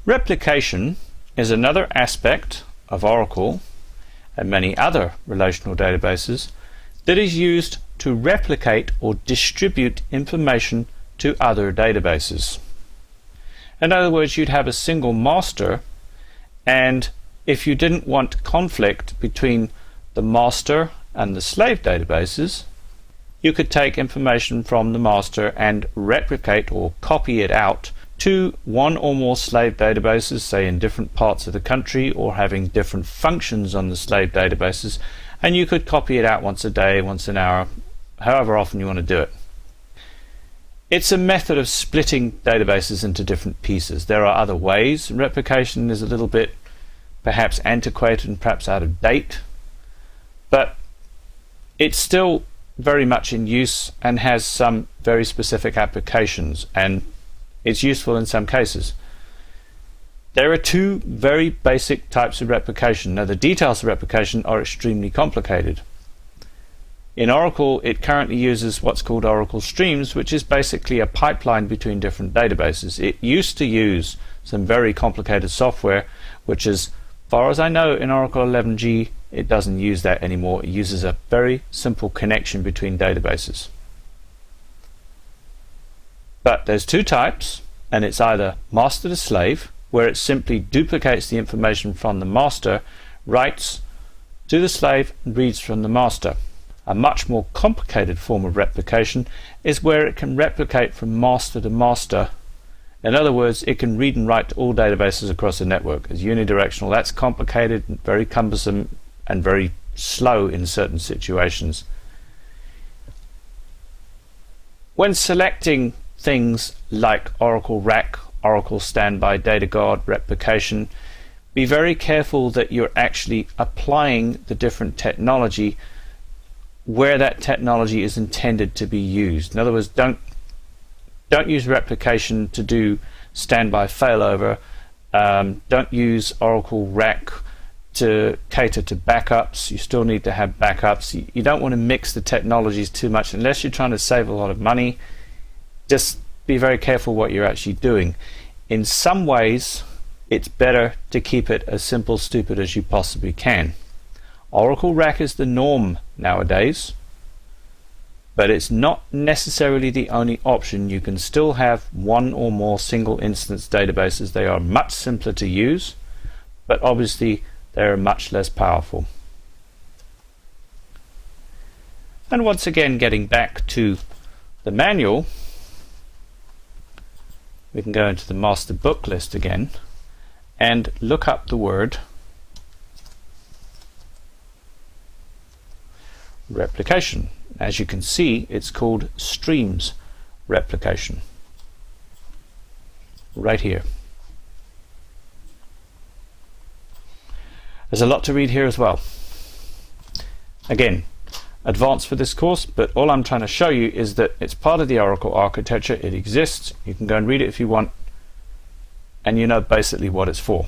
Replication is another aspect of Oracle and many other relational databases that is used to replicate or distribute information to other databases. In other words, you'd have a single master, and if you didn't want conflict between the master and the slave databases, you could take information from the master and replicate or copy it out to one or more slave databases, say in different parts of the country or having different functions on the slave databases, and you could copy it out once a day, once an hour, however often you want to do it. It's a method of splitting databases into different pieces. There are other ways. Replication is a little bit perhaps antiquated and perhaps out of date, but it's still very much in use and has some very specific applications, and it's useful in some cases. There are two very basic types of replication. Now, the details of replication are extremely complicated. In Oracle, it currently uses what's called Oracle Streams, which is basically a pipeline between different databases. It used to use some very complicated software, which, as far as I know, in Oracle 11g, it doesn't use that anymore. It uses a very simple connection between databases. But there's two types, and it's either master to slave, where it simply duplicates the information from the master, writes to the slave, and reads from the master. A much more complicated form of replication is where it can replicate from master to master. In other words, it can read and write to all databases across the network. It's unidirectional. That's complicated, very cumbersome, and very slow in certain situations. When selecting things like Oracle RAC, Oracle Standby Data Guard, Replication, be very careful that you're actually applying the different technology where that technology is intended to be used. In other words, don't use Replication to do standby failover. Don't use Oracle RAC to cater to backups. You still need to have backups. You don't want to mix the technologies too much unless you're trying to save a lot of money. Just be very careful what you're actually doing. In some ways, it's better to keep it as simple, stupid as you possibly can. Oracle RAC is the norm nowadays, but it's not necessarily the only option. You can still have one or more single instance databases. They are much simpler to use, but obviously they're much less powerful. And once again, getting back to the manual, we can go into the master book list again and look up the word replication. As you can see, it's called Streams Replication right here. There's a lot to read here as well. Again, advanced for this course, but all I'm trying to show you is that it's part of the Oracle architecture. It exists. You can go and read it if you want, and you know basically what it's for.